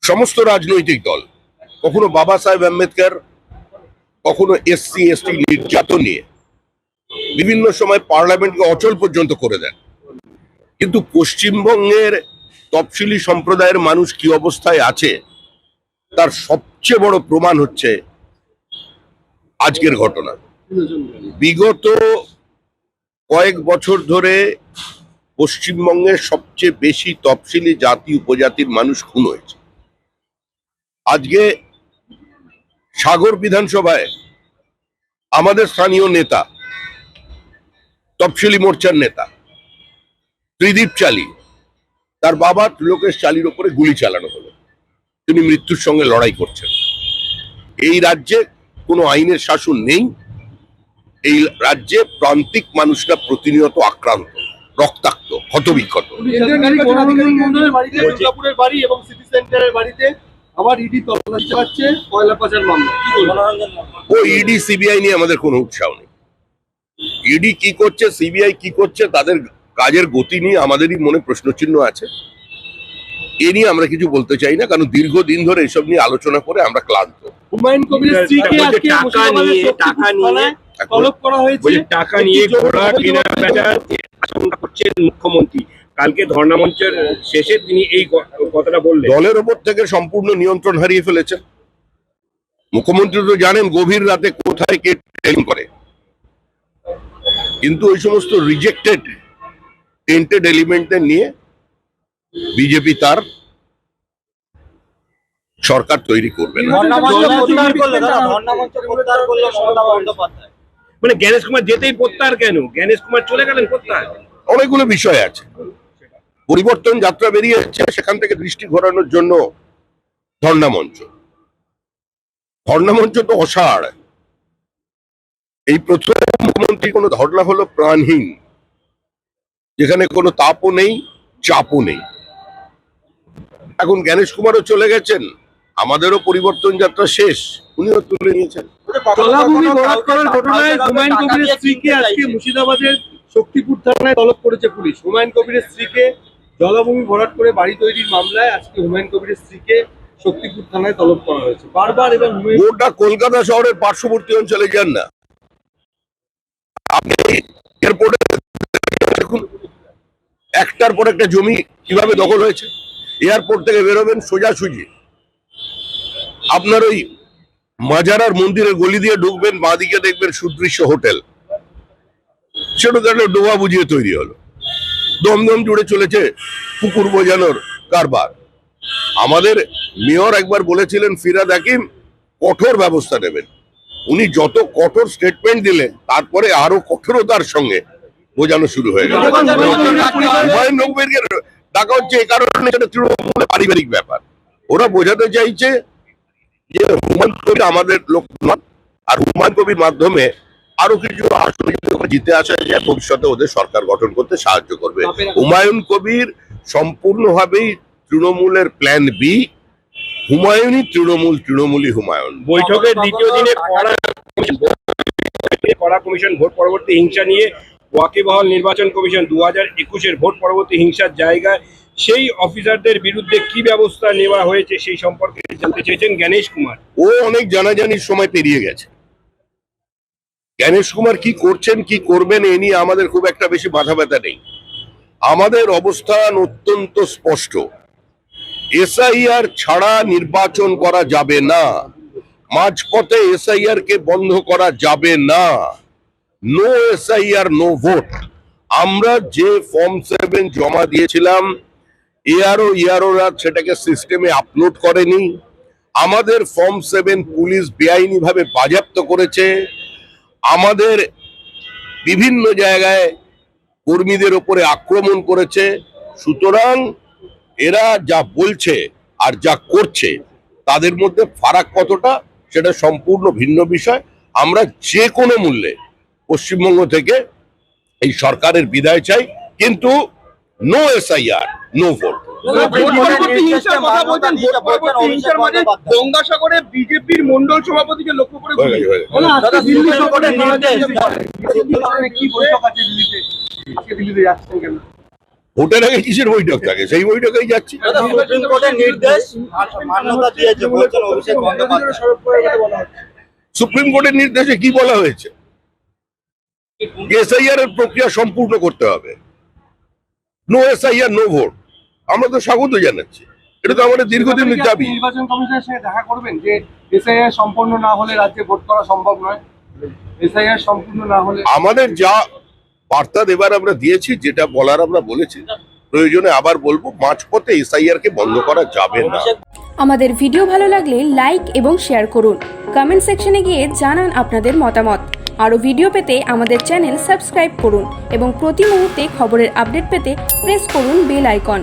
সমস্ত রাজনৈতিক দল কখনো বাবা সাহেব আম্বেদকর, কখনো এসসি এসটি নির্যাতন নিয়ে বিভিন্ন সময় পার্লামেন্টকে অচল পর্যন্ত করে দেন। কিন্তু পশ্চিমবঙ্গের তফসিলি সম্প্রদায়ের মানুষ কি অবস্থায় আছে তার সবচেয়ে বড় প্রমাণ হচ্ছে আজকের ঘটনা। বিগত কয়েক বছর ধরে পশ্চিমবঙ্গের সবচেয়ে বেশি তফসিলি জাতি উপজাতির মানুষ খুন হয়েছে। আজকে সাগর বিধানসভায় আমাদের স্থানীয় নেতা, তফসিলি মোর্চার নেতা ত্রিদীপ চালি, তার বাবা ত্রিলোকেশ চালির উপরে গুলি চালানো হলো। তিনি মৃত্যুর সঙ্গে লড়াই করছেন। এই রাজ্যে কোনো আইনের শাসন নেই। এই রাজ্যে প্রান্তিক মানুষরা প্রতিনিয়ত আক্রান্ত, রক্তাক্ত, ক্ষতবিক্ষত। ও ইডি সিবিআই নিয়ে আমাদের কোনো উৎসাহ নেই। ইডি কি করছে, সিবিআই কি করছে, তাদের কাজের গতি নিয়ে আমাদেরই মনে প্রশ্নচিহ্ন আছে। এ নিয়ে আমরা কিছু বলতে চাই না, কারণ দীর্ঘদিন ধরে এসব নিয়ে আলোচনা করে আমরা ক্লান্ত। হুমায়ুন কবিরের স্ত্রীকে আজকে তলব করা হয়েছে, টাকা নিয়ে ঘোড়া কেনা বেচা আশঙ্কা করছেন মুখ্যমন্ত্রী। কালকে ধর্ণা মঞ্চের শেষে তিনি এই কথাটা বললেন। দলের ওপর থেকে সম্পূর্ণ নিয়ন্ত্রণ হারিয়ে ফেলেছেন মুখ্যমন্ত্রী। তো জানেন গভীর রাতে কোথায় কে ট্রেনিং করে, কিন্তু ওই সমস্ত রিজেক্টেড টেন্টেড এলিমেন্টদের নিয়ে বিজেপি তার সরকার তৈরি করবে না। মানে জ্ঞানেশ কুমার যেতেই প্রত্যাহার কেন? জ্ঞানেশ কুমার চলে গেলেন প্রত্যাহার? অনেকগুলো বিষয় আছে। পরিবর্তন যাত্রা বেরিয়েছে, সেখান থেকে দৃষ্টি ঘোরানোর জন্য ধর্ণা মঞ্চ। ধর্ণা মঞ্চ তো অসাড়। এই প্রথম মুখ্যমন্ত্রী কোনো ধর্ণা হলো প্রাণহীন, যেখানে কোনো তাপও নেই, চাপও নেই। এখন জ্ঞানেশ কুমারও চলে গেছেন, আমাদেরও পরিবর্তন যাত্রা শেষ, উনিও তুলে নিয়েছেন। জলাভূমি ভরাট করার ঘটনায় হুমায়ুন কবিরের স্ত্রীকে আজকে মুর্শিদাবাদের শক্তিপুর থানায় তলব করেছে পুলিশ। হুমায়ুন কবিরের স্ত্রীকে জলাভূমি ভরাট করে বাড়ি তৈরির মামলায় আজকে হুমায়ুন কবিরের স্ত্রীকে শক্তিপুর থানায় তলব করা হয়েছে বারবার। এবং গোটা কলকাতা শহরের পার্শ্ববর্তী অঞ্চলে যান না, আপনি এয়ারপোর্টে দেখুন একটার পর একটা জমি কিভাবে দখল হয়েছে। এয়ারপোর্ট থেকে বেরোবেন সোজাসুজি আপনার ওই মাজারার মন্দিরের গলি দিয়ে ঢুকবেন, বাঁদিকে দেখবেন সুদৃশ্য হোটেল, সেটা তো ডোবা বুঝিয়ে তৈরি হলো। দমদম জুড়ে চলেছে পুকুর বোঝানোর কারবার। আমাদের মেয়র একবার বলেছিলেন ফিরাদ হাকিম কঠোর ব্যবস্থা নেবেন। উনি যত কঠোর স্টেটমেন্ট দিলেন, তারপরে আরো কঠোরতার সঙ্গে বোঝানো শুরু হয়ে গেল। হুমায়ুন কবিরকে ডাকা হচ্ছে এই কারণে, সেটা তৃণমূলের পারিবারিক ব্যাপার। ওরা বোঝাতে চাইছে যে হুমায়ুন কবির আমাদের লোক নন, আর হুমায়ুন কবির মাধ্যমে আরো কিছু আসন জিতে আসা যায়, ভবিষ্যতে ওদের সরকার গঠন করতে সাহায্য করবে। হুমায়ুন কবির সম্পূর্ণভাবেই তৃণমূলের প্ল্যান বি। হুমায়ুনই তৃণমূল, তৃণমূলই হুমায়ুন। বৈঠকের দ্বিতীয় দিনে কড়া কমিশন ভোট পরবর্তী হিংসা নিয়ে ওয়াকিবহাল নির্বাচন কমিশন 2021-এর ভোট পরবর্তী হিংসার জায়গায় সেই অফিসারদের বিরুদ্ধে কি ব্যবস্থা নেওয়া হয়েছে সেই সম্পর্কে জানতে চেয়েছেন জ্ঞানেশ কুমার। ও অনেক জানাজানির সময় পেরিয়ে গেছে। জ্ঞানেশ কুমার কি করছেন কি করবেন এ নিয়ে আমাদের খুব একটা বেশি মাথা ব্যথা নেই। আমাদের অবস্থান অত্যন্ত স্পষ্ট। এসআইআর ছাড়া নির্বাচন করা যাবে না, মাঝপথে এসআইআর কে বন্ধ করা যাবে না। No SIR no vote. আমরা যে ফর্ম 7 জমা দিয়েছিলাম, ইয়ারোরা সেটাকে সিস্টেমে আপলোড করেনি। আমাদের ফর্ম 7 পুলিশ বেআইনি ভাবে বাজেয়াপ্ত করেছে। আমাদের বিভিন্ন জায়গায় কর্মীদের উপরে আক্রমণ করেছে। সুতরাং এরা যা বলছে আর যা করছে তাদের মধ্যে ফারাক কতটা সেটা সম্পূর্ণ ভিন্ন বিষয়। আমরা যে কোনো মূল্যে পশ্চিমবঙ্গ থেকে এই সরকারের বিদায় চাই, কিন্তু নো এসআইআর নো ভোট। গঙ্গাসাগরে বিজেপির মন্ডল সভাপতিকে লক্ষ্য করে ভোটের আগে কিসের বৈঠক থাকে, সেই বৈঠকেই যাচ্ছি। সুপ্রিম কোর্টের নির্দেশ মান্যতা দিয়েছে বলছেন অভিষেক বন্দ্যোপাধ্যায়। সুপ্রিম কোর্টের নির্দেশে কি বলা হয়েছে? এসআইআর এর প্রক্রিয়া সম্পূর্ণ করতে হবে। নো এসআইআর নো ভোট, আমরা তো স্বাগত জানাচ্ছি, এটা তো আমাদের দীর্ঘদিনের দাবি। নির্বাচন কমিশনের সঙ্গে দেখা করবেন যে এসআইআর সম্পন্ন না হলে রাজ্যে ভোট করা সম্ভব নয়, এসআইআর সম্পূর্ণ না হলে। আমাদের যা বার্তা দেবার আমরা দিয়েছি, যেটা বলার আমরা বলেছি, প্রয়োজনে আবার বলবো, মাঝপথে এসআইআর কে বন্ধ করা যাবে না। আমাদের ভিডিও ভালো লাগলে লাইক এবং শেয়ার করুন। কমেন্ট সেকশনে গিয়ে জানান আপনাদের মতামত। আরও ভিডিও পেতে আমাদের চ্যানেল সাবস্ক্রাইব করুন এবং প্রতি মুহূর্তে খবরের আপডেট পেতে প্রেস করুন বেল আইকন।